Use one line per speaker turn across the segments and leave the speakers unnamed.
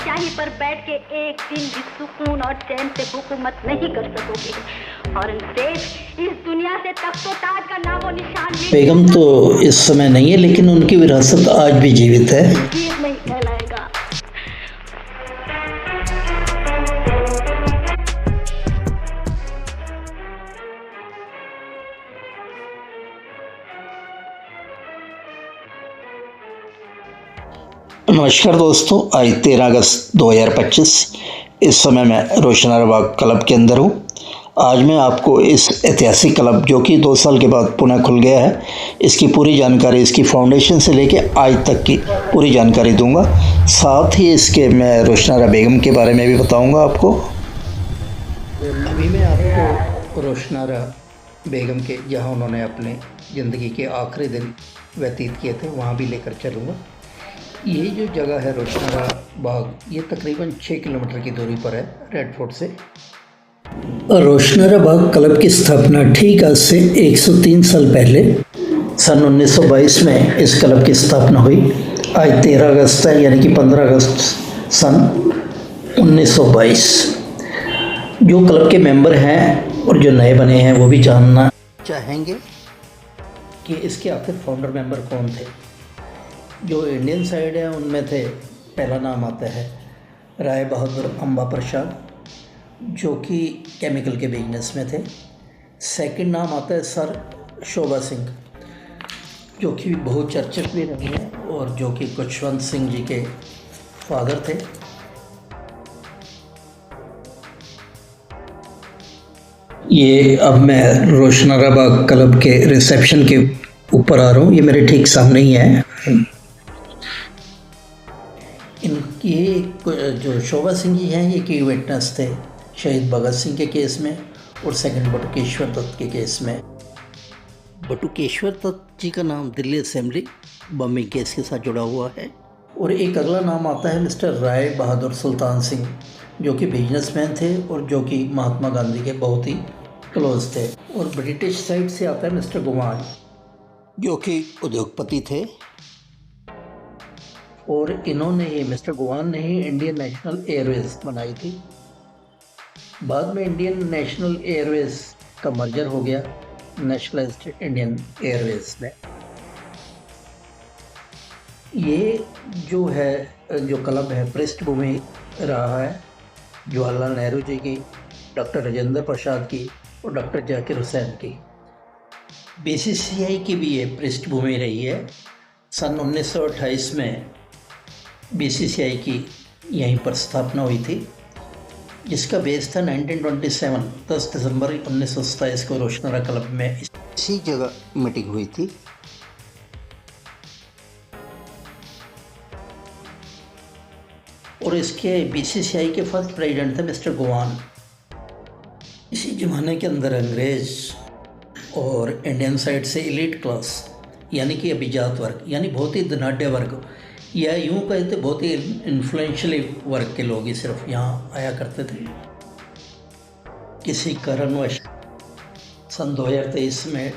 बादशाही पर बैठ के एक दिन भी सुकून और चैन से हुकूमत नहीं कर सकोगे। और अंग्रेज इस दुनिया से तख्तो ताज का नामो निशान
बेगम तो इस समय नहीं है, लेकिन उनकी विरासत आज भी जीवित है।
नहीं कहलाएगा।
नमस्कार दोस्तों, आज 13 अगस्त 2025। इस समय मैं रोशनारा बाग क्लब के अंदर हूँ। आज मैं आपको इस ऐतिहासिक क्लब, जो कि 2 साल के बाद पुनः खुल गया है, इसकी पूरी जानकारी, इसकी फाउंडेशन से लेके आज तक की पूरी जानकारी दूंगा। साथ ही इसके मैं रोशनारा बेगम के बारे में भी बताऊंगा आपको। अभी मैं आपको रोशनारा बेगम के, जहाँ उन्होंने अपने ज़िंदगी के आखिरी दिन व्यतीत किए थे, वहाँ भी लेकर चलूँगा। ये जो जगह है रोशनारा बाग, ये तकरीबन 6 किलोमीटर की दूरी पर है रेड फोर्ट से। रोशनारा बाग क्लब की स्थापना ठीक आज से 103 साल पहले सन 1922 में इस क्लब की स्थापना हुई। आज 13 अगस्त है, यानी कि 15 अगस्त सन 1922। जो क्लब के मेंबर हैं और जो नए बने हैं वो भी जानना चाहेंगे कि इसके आखिर फाउंडर मेंबर कौन थे। जो इंडियन साइड है उनमें थे, पहला नाम आता है राय बहादुर अम्बा प्रसाद, जो कि केमिकल के बिजनेस में थे। सेकंड नाम आता है सर शोभा सिंह, जो कि बहुत चर्चित भी रहे हैं और जो कि खुशवंत सिंह जी के फादर थे। ये अब मैं रोशनारा बाग क्लब के रिसेप्शन के ऊपर आ रहा हूँ, ये मेरे ठीक सामने ही है। ये जो शोभा सिंह जी हैं, ये की विटनेस थे शहीद भगत सिंह के केस में और सेकंड बटुकेश्वर दत्त के केस में। बटुकेश्वर दत्त जी का नाम दिल्ली असेंबली बम्बिंग केस के साथ जुड़ा हुआ है। और एक अगला नाम आता है मिस्टर राय बहादुर सुल्तान सिंह, जो कि बिजनेसमैन थे और जो कि महात्मा गांधी के बहुत ही क्लोज थे। और ब्रिटिश साइड से आता है मिस्टर गुमान, जो कि उद्योगपति थे। और इन्होंने ही, मिस्टर गुवान ने ही इंडियन नेशनल एयरवेज बनाई थी। बाद में इंडियन नेशनल एयरवेज का मर्जर हो गया नेशनलाइज्ड इंडियन एयरवेज में। ये जो है, जो क्लब है, पृष्ठभूमि रहा है जवाहरलाल नेहरू जी की, डॉक्टर राजेंद्र प्रसाद की और डॉक्टर जाकिर हुसैन की। बीसीसीआई की भी ये पृष्ठभूमि रही है। सन 1928 में बीसीसीआई की यहीं पर स्थापना हुई थी, जिसका बेस था 1927 10 दिसंबर 1927 को रोशनारा क्लब में इसी जगह मीटिंग हुई थी। और इसके बीसीसीआई के फर्स्ट प्रेसिडेंट थे मिस्टर गुवान। इसी जमाने के अंदर अंग्रेज और इंडियन साइड से एलीट क्लास, यानी कि अभिजात वर्ग, यानी बहुत ही धनाढ़ वर्ग, या यूँ कहते बहुत ही इन्फ्लुएंशियल वर्ग के लोग ही सिर्फ यहाँ आया करते थे। किसी कारणवश सन 2023 में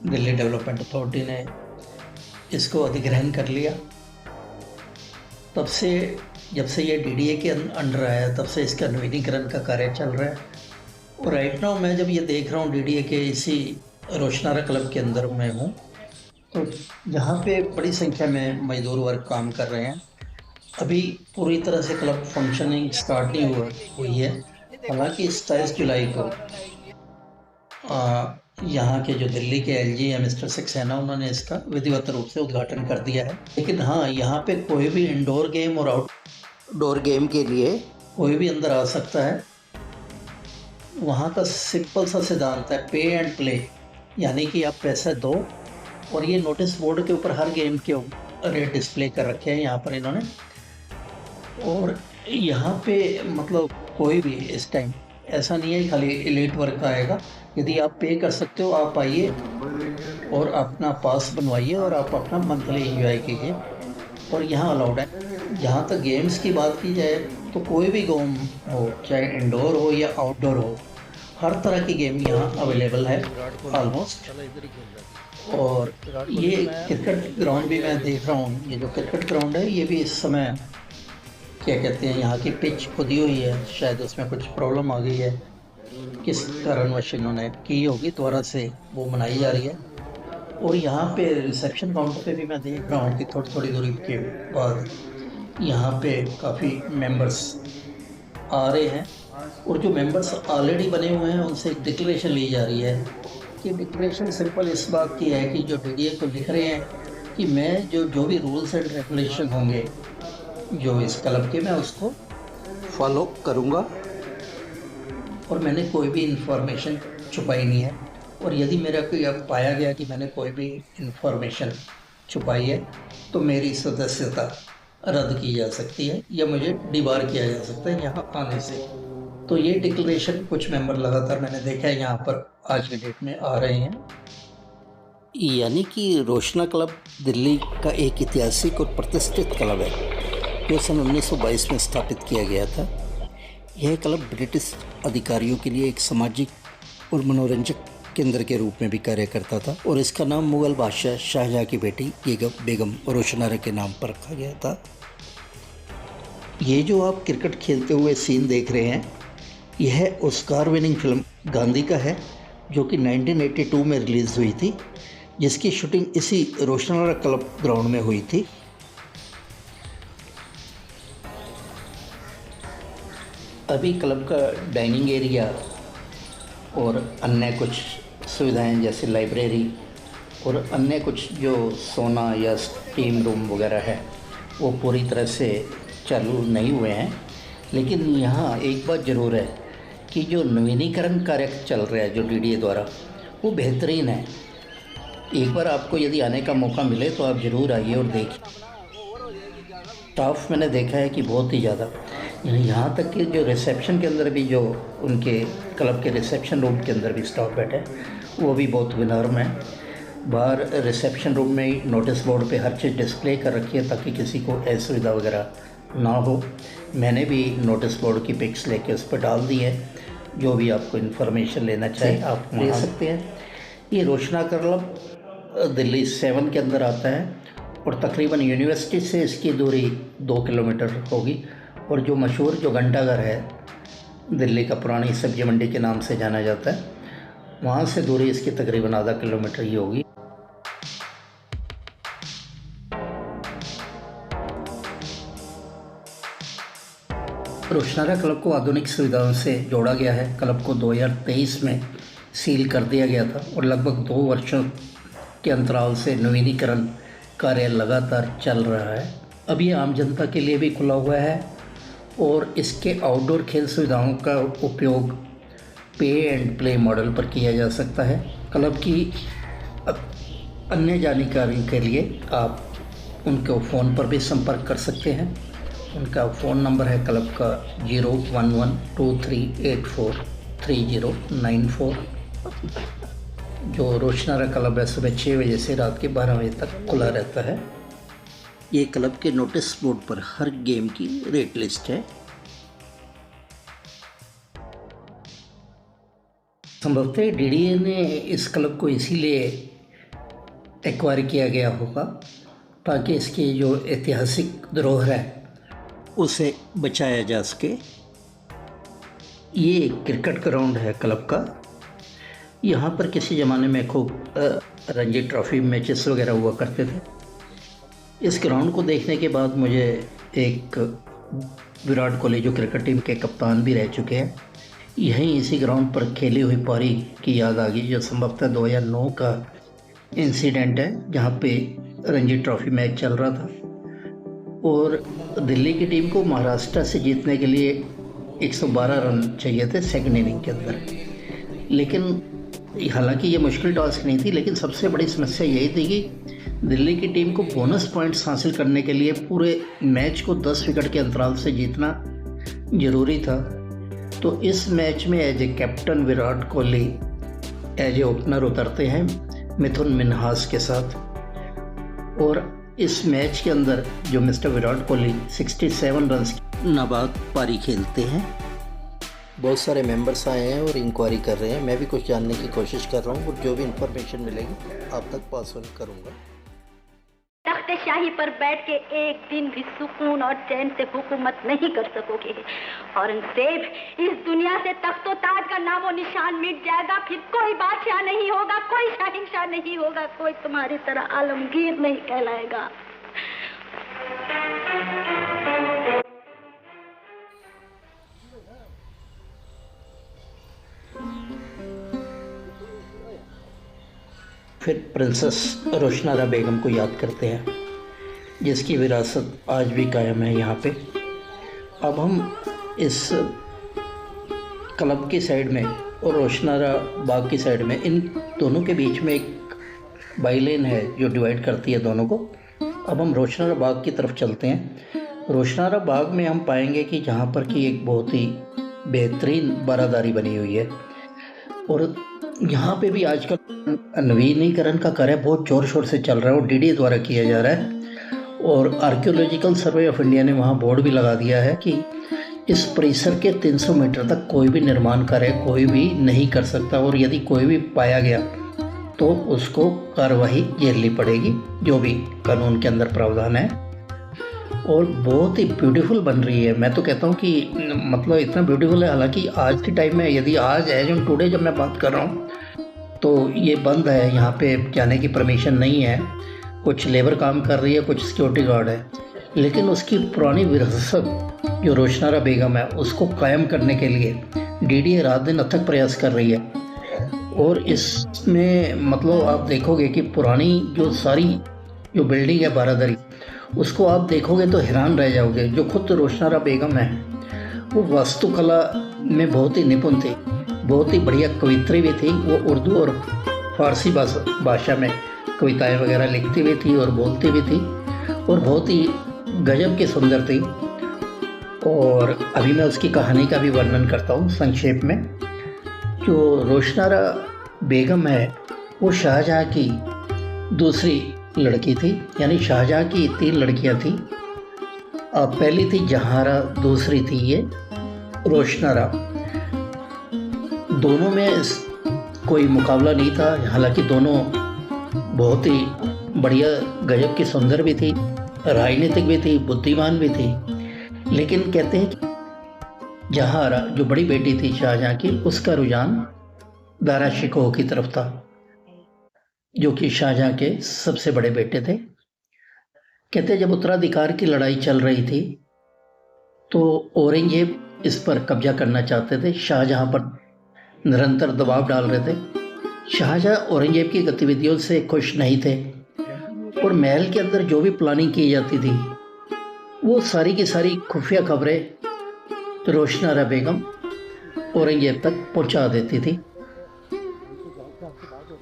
दिल्ली डेवलपमेंट अथॉरिटी ने इसको अधिग्रहण कर लिया। तब से, जब से ये डीडीए के अंडर आया, तब से इसका नवीनीकरण का कार्य चल रहा है। और राइट नाउ मैं जब ये देख रहा हूँ डीडीए के इसी रोशनारा क्लब के अंदर मैं हूँ, तो जहाँ पे बड़ी संख्या में मजदूर वर्ग काम कर रहे हैं। अभी पूरी तरह से क्लब फंक्शनिंग स्टार्ट नहीं हुई है। हालांकि 27 जुलाई को यहाँ के जो दिल्ली के एलजी है मिस्टर सक्सेना, उन्होंने इसका विधिवत रूप से उद्घाटन कर दिया है। लेकिन हाँ, यहाँ पे कोई भी इंडोर गेम और आउटडोर गेम के लिए कोई भी अंदर आ सकता है। वहाँ का सिंपल सा सिद्धांत है पे एंड प्ले, यानी कि आप पैसा दो। और ये नोटिस बोर्ड के ऊपर हर गेम के रेट डिस्प्ले कर रखे हैं यहाँ पर इन्होंने। और यहाँ पे मतलब कोई भी इस टाइम ऐसा नहीं है खाली एलीट वर्ग का आएगा। यदि आप पे कर सकते हो, आप आइए और अपना पास बनवाइए और आप अपना मंथली एंजॉय कीजिए। और यहाँ अलाउड है। जहाँ तक गेम्स की बात की जाए तो कोई भी गेम हो, चाहे इंडोर हो या आउटडोर हो, हर तरह की गेम यहाँ अवेलेबल है ऑलमोस्ट। और ये क्रिकेट ग्राउंड भी मैं देख रहा हूँ। ये जो क्रिकेट ग्राउंड है, ये भी इस समय क्या कहते हैं, यहाँ की पिच खुदी हुई है, शायद उसमें कुछ प्रॉब्लम आ गई है, किस कारणवश इन्होंने की होगी, दोबारा से वो बनाई जा रही है। और यहाँ पे रिसेप्शन काउंटर पे भी मैं देख रहा हूँ कि थोड़ी थोड़ी दूरी के बाद यहाँ पे काफ़ी मेंबर्स आ रहे हैं, और जो मेंबर्स ऑलरेडी बने हुए हैं उनसे एक डिक्लेरेशन ली जा रही है। कि डिक्लेरेशन सिंपल इस बात की है कि जो डीडीए को लिख रहे हैं कि मैं जो भी रूल्स एंड रेगुलेशन होंगे जो इस क्लब के, मैं उसको फॉलो करूँगा, और मैंने कोई भी इंफॉर्मेशन छुपाई नहीं है। और यदि मेरा कोई अब पाया गया कि मैंने कोई भी इंफॉर्मेशन छुपाई है तो मेरी सदस्यता रद्द की जा सकती है या मुझे डिबार किया जा सकता है यहाँ आने से। तो ये डिक्लेरेशन कुछ मेंबर लगातार मैंने देखा है यहाँ पर आज के डेट में आ रहे हैं। यानी कि रोशना क्लब दिल्ली का एक ऐतिहासिक और प्रतिष्ठित क्लब है जो सन 1922 में स्थापित किया गया था। यह क्लब ब्रिटिश अधिकारियों के लिए एक सामाजिक और मनोरंजक केंद्र के रूप में भी कार्य करता था, और इसका नाम मुगल बादशाह शाहजहाँ की बेटी बेगम रोशनारा के नाम पर रखा गया था। ये जो आप क्रिकेट खेलते हुए सीन देख रहे हैं, यह ऑस्कार विनिंग फिल्म गांधी का है जो कि 1982 में रिलीज़ हुई थी, जिसकी शूटिंग इसी रोशनारा क्लब ग्राउंड में हुई थी। अभी क्लब का डाइनिंग एरिया और अन्य कुछ सुविधाएं जैसे लाइब्रेरी और अन्य कुछ जो सोना या स्टीम रूम वगैरह है वो पूरी तरह से चालू नहीं हुए हैं। लेकिन यहाँ एक बात ज़रूर है कि जो नवीनीकरण कार्य चल रहा है जो डीडीए द्वारा, वो बेहतरीन है। एक बार आपको यदि आने का मौका मिले तो आप ज़रूर आइए और देखिए। स्टाफ मैंने देखा है कि बहुत ही ज़्यादा, यहाँ तक कि जो रिसेप्शन के अंदर भी, जो उनके क्लब के रिसेप्शन रूम के अंदर भी स्टाफ बैठे हैं वो भी बहुत विनम्र है। बाहर रिसेप्शन रूम में ही नोटिस बोर्ड पे हर चीज़ डिस्प्ले कर रखी है ताकि किसी को असुविधा वगैरह ना हो। मैंने भी नोटिस बोर्ड की पिक्स लेके उस पर डाल दी है, जो भी आपको इन्फॉर्मेशन लेना चाहे आप ले सकते हैं। ये रोशना क्लब दिल्ली 7 के अंदर आता है और तकरीबन यूनिवर्सिटी से इसकी दूरी 2 किलोमीटर होगी। और जो मशहूर जो घंटाघर है दिल्ली का, पुरानी सब्जी मंडी के नाम से जाना जाता है, वहाँ से दूरी इसकी तकरीबन आधा किलोमीटर ही होगी। रोशनारा क्लब को आधुनिक सुविधाओं से जोड़ा गया है। क्लब को 2023 में सील कर दिया गया था और लगभग 2 वर्षों के अंतराल से नवीनीकरण कार्य लगातार चल रहा है। अब ये आम जनता के लिए भी खुला हुआ है और इसके आउटडोर खेल सुविधाओं का उपयोग पे एंड प्ले मॉडल पर किया जा सकता है। क्लब की अन्य जानकारी के लिए आप उनको फ़ोन पर भी संपर्क कर सकते हैं। उनका फ़ोन नंबर है क्लब का 01123843094, जो रोशनारा क्लब है सुबह 6 बजे से रात के 12 बजे तक खुला रहता है। ये क्लब के नोटिस बोर्ड पर हर गेम की रेट लिस्ट है। संभवतः डीडीए ने इस क्लब को इसीलिए एक्वायर किया गया होगा ताकि इसकी जो ऐतिहासिक धरोहर है उसे बचाया जा सके। ये क्रिकेट ग्राउंड है क्लब का। यहाँ पर किसी ज़माने में खूब रणजी ट्रॉफी मैचेस वगैरह हुआ करते थे। इस ग्राउंड को देखने के बाद मुझे एक विराट कोहली जो क्रिकेट टीम के कप्तान भी रह चुके हैं, यहीं इसी ग्राउंड पर खेली हुई पारी की याद आ गई, जो संभवतः 2009 का इंसिडेंट है जहाँ पे रणजी ट्रॉफी मैच चल रहा था और दिल्ली की टीम को महाराष्ट्र से जीतने के लिए 112 रन चाहिए थे सेकंड इनिंग के अंदर। लेकिन हालांकि ये मुश्किल टास्क नहीं थी, लेकिन सबसे बड़ी समस्या यही थी कि दिल्ली की टीम को बोनस पॉइंट्स हासिल करने के लिए पूरे मैच को 10 विकेट के अंतराल से जीतना ज़रूरी था। तो इस मैच में as a captain Virat Kohli as a opener उतरते हैं मिथुन मिन्हास के साथ, और इस मैच के अंदर जो मिस्टर विराट कोहली 67 रन की नाबाद पारी खेलते हैं। बहुत सारे मेंबर्स आए हैं और इंक्वायरी कर रहे हैं। मैं भी कुछ जानने की कोशिश कर रहा हूँ और जो भी इंफॉर्मेशन मिलेगी आप तक पास ऑन करूँगा।
शाही पर बैठ के एक दिन भी सुकून और चैन से हुकूमत नहीं कर सकोगे। औरंगजेब, इस दुनिया से तख्तो ताज का नामो निशान मिट जाएगा। फिर कोई बादशाह नहीं होगा, कोई शहंशाह नहीं होगा, कोई तुम्हारी तरह आलमगीर नहीं कहलाएगा।
फिर प्रिंसेस रोशनारा बेगम को याद करते हैं, जिसकी विरासत आज भी कायम है यहाँ पे। अब हम इस क्लब की साइड में और रोशनारा बाग की साइड में, इन दोनों के बीच में एक बाईलेन है जो डिवाइड करती है दोनों को। अब हम रोशनारा बाग की तरफ चलते हैं। रोशनारा बाग में हम पाएंगे कि जहाँ पर कि एक बहुत ही बेहतरीन बारादारी बनी हुई है, और यहाँ पे भी आजकल नवीनीकरण का कार्य बहुत ज़ोर शोर से चल रहा है और डीडी द्वारा किया जा रहा है। और आर्कियोलॉजिकल सर्वे ऑफ इंडिया ने वहाँ बोर्ड भी लगा दिया है कि इस परिसर के 300 मीटर तक कोई भी निर्माण कार्य कोई भी नहीं कर सकता, और यदि कोई भी पाया गया तो उसको कार्रवाई झेलनी पड़ेगी, जो भी कानून के अंदर प्रावधान है। और बहुत ही ब्यूटीफुल बन रही है। मैं तो कहता हूँ कि मतलब इतना ब्यूटीफुल है, हालांकि आज के टाइम में, यदि आज एज ऑन टुडे जब मैं बात कर रहा हूँ तो ये बंद है, यहाँ पे जाने की परमिशन नहीं है। कुछ लेबर काम कर रही है, कुछ सिक्योरिटी गार्ड है, लेकिन उसकी पुरानी विरासत जो रोशनारा बेगम है उसको कायम करने के लिए डीडी रात दिन अथक प्रयास कर रही है। और इसमें मतलब आप देखोगे कि पुरानी जो सारी जो बिल्डिंग है बारादरी, उसको आप देखोगे तो हैरान रह जाओगे। जो खुद रोशनारा बेगम है वो वास्तुकला में बहुत ही निपुण थी, बहुत ही बढ़िया कवित्री भी थी। वो उर्दू और फारसी भाषा में कविताएं वगैरह लिखती भी थी और बोलती भी थी, और बहुत ही गजब की सुंदर थी। और अभी मैं उसकी कहानी का भी वर्णन करता हूँ संक्षेप में। जो रोशनारा बेगम है वो शाहजहाँ की दूसरी लड़की थी, यानी शाहजहाँ की 3 लड़कियाँ थी। पहली थी जहारा, दूसरी थी ये रोशनारा। दोनों में कोई मुकाबला नहीं था, हालांकि दोनों बहुत ही बढ़िया गजब की सुंदर भी थी, राजनीतिक भी थी, बुद्धिमान भी थी। लेकिन कहते हैं कि जहारा जो बड़ी बेटी थी शाहजहाँ की, उसका रुझान दारा शिकोह की तरफ था, जो कि शाहजहाँ के सबसे बड़े बेटे थे। कहते हैं जब उत्तराधिकार की लड़ाई चल रही थी तो औरंगजेब इस पर कब्जा करना चाहते थे, शाहजहाँ पर निरंतर दबाव डाल रहे थे। शाहजहाँ औरंगजेब की गतिविधियों से खुश नहीं थे, और महल के अंदर जो भी प्लानिंग की जाती थी वो सारी की सारी खुफिया खबरें रोशनारा बेगम औरंगजेब तक पहुंचा देती थी।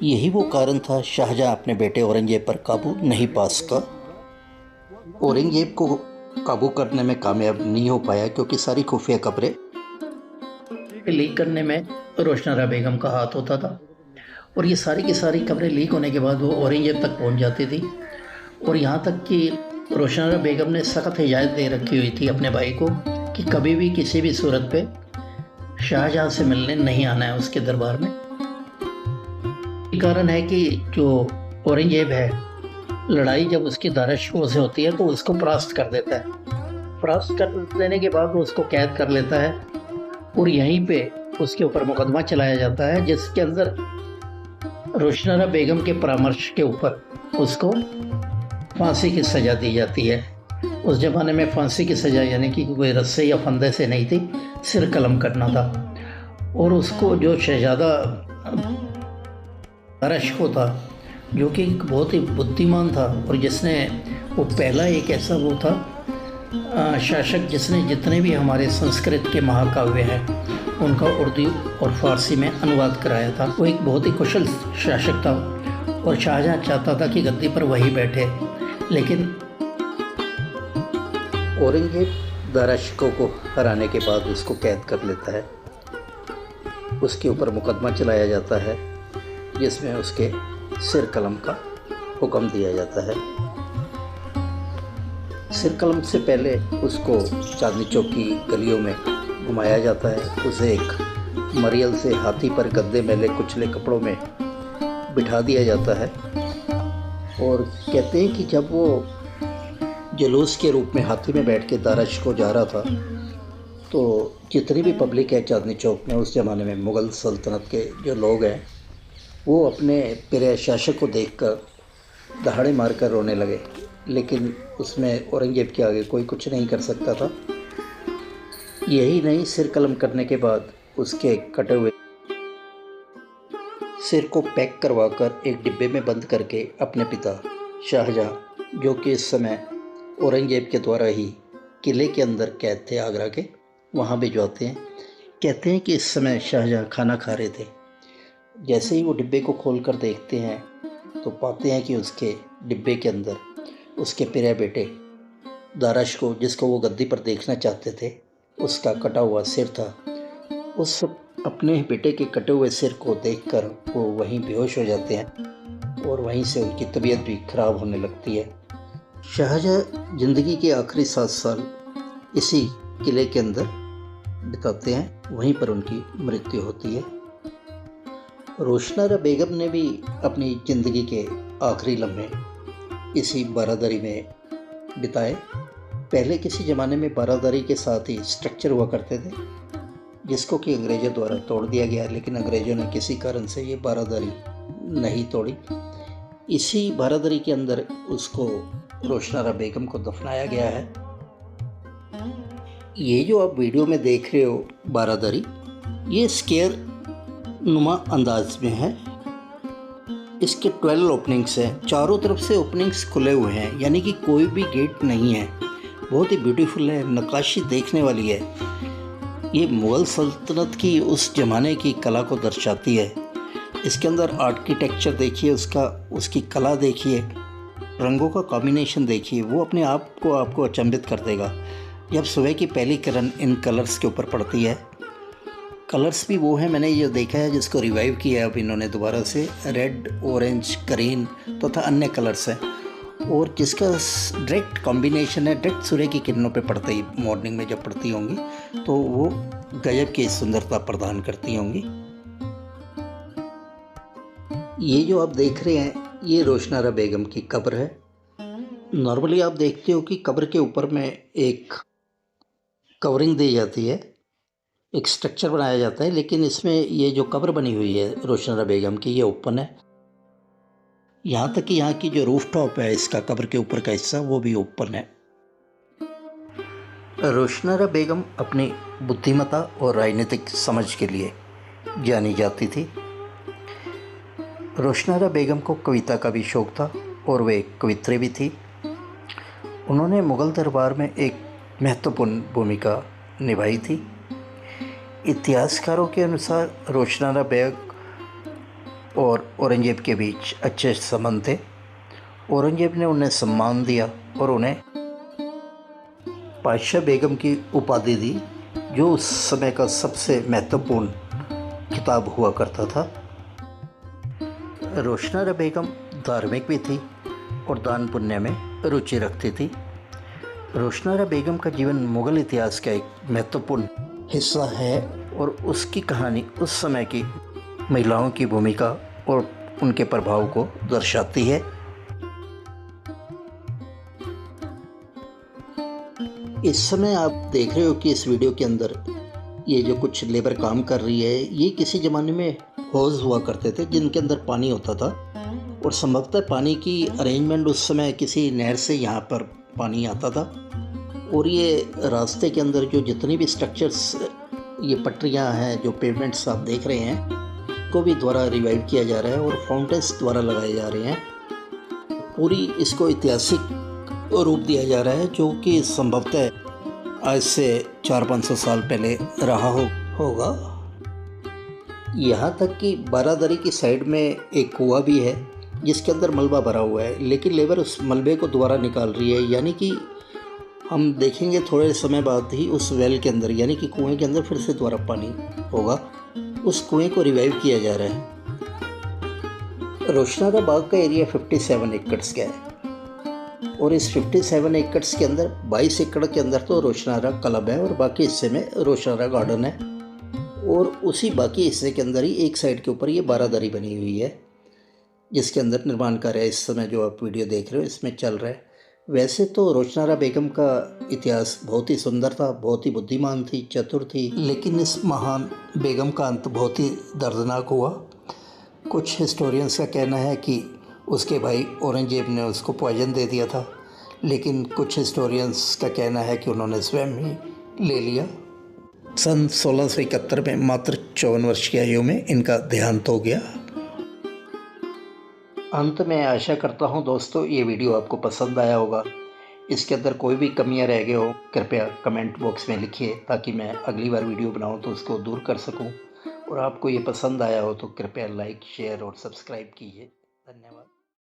यही वो कारण था शाहजहाँ अपने बेटे औरंगजेब पर काबू नहीं पा सका। औरंगजेब को काबू करने में कामयाब नहीं हो पाया, क्योंकि सारी खुफिया खबरें लीक करने में रोशनारा बेगम का हाथ होता था, और ये सारी की सारी खबरें लीक होने के बाद वो औरंगजेब तक पहुंच जाती थी। और यहाँ तक कि रोशनारा बेगम ने सख्त हिदायत दे रखी हुई थी अपने भाई को कि कभी भी किसी भी सूरत पे शाहजहाँ से मिलने नहीं आना है उसके दरबार में। कारण है कि जो औरंगजेब है, लड़ाई जब उसकी दारा शिकोह से होती है तो उसको परास्त कर देता है। परास्त कर देने के बाद वो उसको कैद कर लेता है, और यहीं पे उसके ऊपर मुकदमा चलाया जाता है, जिसके अंदर रोशनारा बेगम के परामर्श के ऊपर उसको फांसी की सज़ा दी जाती है। उस ज़माने में फांसी की सज़ा यानी कि कोई रस्से या फंदे से नहीं थी, सिर कलम करना था। और उसको जो शहजादा रश्को था, जो कि बहुत ही बुद्धिमान था, और जिसने वो पहला एक ऐसा वो था शासक जिसने जितने भी हमारे संस्कृत के महाकाव्य हैं उनका उर्दू और फारसी में अनुवाद कराया था। वो एक बहुत ही कुशल शासक था, और शाहजहाँ चाहता था कि गद्दी पर वही बैठे। लेकिन औरंगजेब दारा शिकोह को हराने के बाद उसको कैद कर लेता है। उसके ऊपर मुकदमा चलाया जाता है, जिसमें उसके सिर कलम का हुक्म दिया जाता है। सिर कलम से पहले उसको चांदनी चौक की गलियों में घुमाया जाता है। उसे एक मरियल से हाथी पर गद्दे मैले कुचले कपड़ों में बिठा दिया जाता है, और कहते हैं कि जब वो जुलूस के रूप में हाथी में बैठ के दारश को जा रहा था तो जितनी भी पब्लिक है चांदनी चौक में उस ज़माने में मुग़ल सल्तनत के जो लोग हैं वो अपने प्रिय शासक को देखकर दहाड़े मारकर रोने लगे, लेकिन उसमें औरंगज़ेब के आगे कोई कुछ नहीं कर सकता था। यही नहीं, सिर कलम करने के बाद उसके कटे हुए सिर को पैक करवाकर एक डिब्बे में बंद करके अपने पिता शाहजहाँ, जो कि इस समय औरंगज़ेब के द्वारा ही किले के अंदर कैद थे आगरा के, वहाँ भिजवाते हैं। कहते हैं कि इस समय शाहजहाँ खाना खा रहे थे। जैसे ही वो डिब्बे को खोलकर देखते हैं तो पाते हैं कि उसके डिब्बे के अंदर उसके प्रिय बेटे दारश को, जिसको वो गद्दी पर देखना चाहते थे, उसका कटा हुआ सिर था। उस अपने बेटे के कटे हुए सिर को देखकर वो वहीं बेहोश हो जाते हैं और वहीं से उनकी तबीयत भी खराब होने लगती है। शाहजहाँ ज़िंदगी के आखिरी 7 साल इसी किले के अंदर बिताते हैं, वहीं पर उनकी मृत्यु होती है। रोशनारा बेगम ने भी अपनी ज़िंदगी के आखिरी लम्हे इसी बारादरी में बिताए। पहले किसी ज़माने में बारादरी के साथ ही स्ट्रक्चर हुआ करते थे, जिसको कि अंग्रेज़ों द्वारा तोड़ दिया गया, लेकिन अंग्रेज़ों ने किसी कारण से ये बारादरी नहीं तोड़ी। इसी बारादरी के अंदर उसको रोशनारा बेगम को दफनाया गया है। ये जो आप वीडियो में देख रहे हो बारादरी, ये स्क्वायर नुमा अंदाज में है। इसके 12 ओपनिंग्स हैं, चारों तरफ से ओपनिंग्स खुले हुए हैं, यानी कि कोई भी गेट नहीं है। बहुत ही ब्यूटीफुल है, नक्काशी देखने वाली है। ये मुग़ल सल्तनत की उस ज़माने की कला को दर्शाती है। इसके अंदर आर्किटेक्चर देखिए, उसकी कला देखिए, रंगों का कॉम्बिनेशन देखिए, वो अपने आप को आपको अचंभित कर देगा। जब सुबह की पहली किरण इन कलर्स के ऊपर पड़ती है, कलर्स भी वो हैं, मैंने ये देखा है जिसको रिवाइव किया है अब इन्होंने दोबारा से, रेड, ऑरेंज, ग्रीन तथा अन्य कलर्स हैं, और जिसका डायरेक्ट कॉम्बिनेशन है डायरेक्ट सूर्य की किरणों पे पड़ते ही, मॉर्निंग में जब पड़ती होंगी तो वो गजब की सुंदरता प्रदान करती होंगी। ये जो आप देख रहे हैं ये रोशनारा बेगम की कब्र है। नॉर्मली आप देखते हो कि कब्र के ऊपर में एक कवरिंग दी जाती है, एक स्ट्रक्चर बनाया जाता है, लेकिन इसमें ये जो कब्र बनी हुई है रोशनारा बेगम की, ये ओपन है। यहाँ तक कि यहाँ की जो रूफ टॉप है इसका, कब्र के ऊपर का हिस्सा, वो भी ओपन है। रोशनारा बेगम अपनी बुद्धिमत्ता और राजनीतिक समझ के लिए जानी जाती थी। रोशनारा बेगम को कविता का भी शौक़ था और वे कवित्री भी थी। उन्होंने मुग़ल दरबार में एक महत्वपूर्ण भूमिका निभाई थी। इतिहासकारों के अनुसार रोशनारा बेग और औरंगज़ेब के बीच अच्छे संबंध थे। औरंगज़ेब ने उन्हें सम्मान दिया और उन्हें पातशाह बेगम की उपाधि दी, जो उस समय का सबसे महत्वपूर्ण खिताब हुआ करता था। रोशनारा बेगम धार्मिक भी थी और दान पुण्य में रुचि रखती थी। रोशनारा बेगम का जीवन मुग़ल इतिहास का एक महत्वपूर्ण हिस्सा है और उसकी कहानी उस समय की महिलाओं की भूमिका और उनके प्रभाव को दर्शाती है। इस समय आप देख रहे हो कि इस वीडियो के अंदर ये जो कुछ लेबर काम कर रही है, ये किसी ज़माने में हौज़ हुआ करते थे जिनके अंदर पानी होता था, और संभवतः पानी की अरेंजमेंट उस समय किसी नहर से यहाँ पर पानी आता था। और ये रास्ते के अंदर जो जितनी भी स्ट्रक्चर्स, ये पटरियाँ हैं, जो पेवमेंट्स आप देख रहे हैं, को भी द्वारा रिवाइव किया जा रहा है और फाउंटेन्स द्वारा लगाए जा रहे हैं। पूरी इसको ऐतिहासिक रूप दिया जा रहा है, जो कि संभवतः आज से 400-500 साल पहले रहा होगा। यहाँ तक कि बारादरी की साइड में एक कुआं भी है जिसके अंदर मलबा भरा हुआ है, लेकिन लेबर उस मलबे को दोबारा निकाल रही है। यानी कि हम देखेंगे थोड़े समय बाद ही उस वेल के अंदर, यानी कि कुएं के अंदर फिर से दोबारा पानी होगा। उस कुएं को रिवाइव किया जा रहा है। रोशनारा बाग का एरिया 57 एकड़्स का है और इस 57 एकड़्स के अंदर 22 एकड़ के अंदर तो रोशनारा क्लब है और बाकी हिस्से में रोशनारा गार्डन है, और उसी बाकी हिस्से के अंदर ही एक साइड के ऊपर ये बारादरी बनी हुई है। जिसके अंदर निर्माण कार्य इस समय जो आप वीडियो देख रहे हो इसमें चल रहा है। वैसे तो रोशनारा बेगम का इतिहास बहुत ही सुंदर था, बहुत ही बुद्धिमान थी, चतुर थी, लेकिन इस महान बेगम का अंत बहुत ही दर्दनाक हुआ। कुछ हिस्टोरियंस का कहना है कि उसके भाई औरंगजेब ने उसको पॉइजन दे दिया था, लेकिन कुछ हिस्टोरियंस का कहना है कि उन्होंने स्वयं ही ले लिया। सन 1671 में मात्र 54 वर्ष की आयु में इनका देहांत हो गया। अंत में आशा करता हूँ दोस्तों ये वीडियो आपको पसंद आया होगा। इसके अंदर कोई भी कमियां रह गए हो कृपया कमेंट बॉक्स में लिखिए, ताकि मैं अगली बार वीडियो बनाऊँ तो उसको दूर कर सकूँ। और आपको ये पसंद आया हो तो कृपया लाइक, शेयर और सब्सक्राइब कीजिए। धन्यवाद।